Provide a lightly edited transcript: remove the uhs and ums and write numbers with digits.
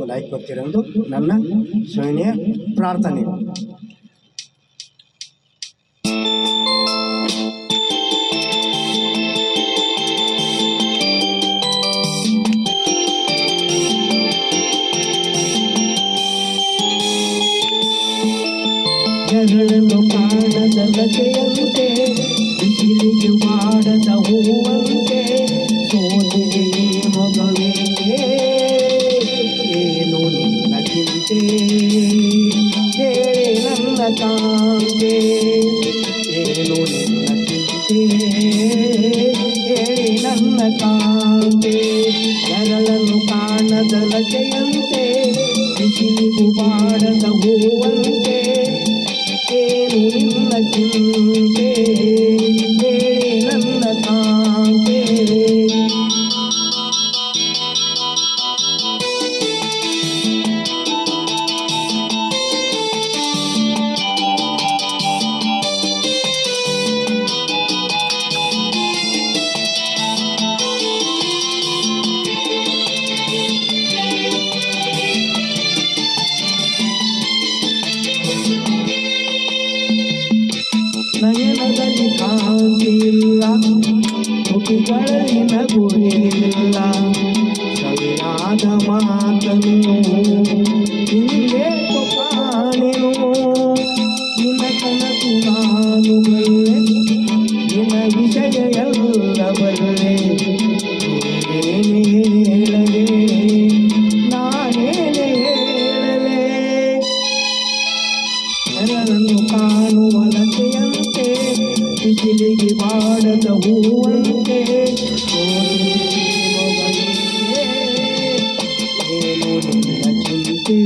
ಎಲ್ಲರಿಗೂ ಲೈಕ್ ಕೊಡ್ತೀರೆಂದು ನನ್ನ ಶಯನೆಯ ಪ್ರಾರ್ಥನೆ. ಜಗಳನು ಕಾಣದ ಲತೆಯಂತೆ, ಬಿಸಿಲಿಗೆ ಮಾಡದ ಹೂವಂತೆ, ಸೋತಿಗೆ ಈ ಮೊಗವಿಗೆ ಏನು ನಿನ್ನ ಚಿಂತೆ, ಹೇಳಿ ನನ್ನ ಕಾಂತೆ, ಏನು ನಿನ್ನ ಚಿಂತೆ, ಹೇಳಿ ನನ್ನ ಕಾಂತೆ. ಜಗಳನು ಕಾಣದ ಲತೆಯಂತೆ, ಬಿಸಿಲಿಗೂ ಮಾಡದ ಹೂವಂತೆ, ಏನು ನಿನ್ನ ಚಿಂತೆ, ಹೇಳಿ ನನ್ನ ಕಾಂತೆ. ನಯನದಲ್ಲಿ ಕಾಂತಿಲ್ಲ, ತುಟಿಗಳಲ್ಲಿ ನಗುವಿಲ್ಲ, ಸವಿಯಾದ ಮಾತನು ಹಿಂದೇಕೋ ಕಾಣೆನು. ನಿನ್ನ ಕನಸು ನಾನು ಬಲ್ಲೆ, ನಿನ್ನ ವಿಷಯ ಎಲ್ಲ ಬಲ್ಲೆ, ನೀನೇನೇ ಹೇಳಲೆ, ನಾನೇನೇ ಹೇಳಲೆ. ಎಲ್ಲರನ್ನು ಕಾಣುವ ಲತೆಯಂತೆ, ಬಿಸಿಲಿಗೆ ಬಾಡದ ಹೂವಂತೆ, ಏನು ನಿನ್ನ ಚಿಂತೆ.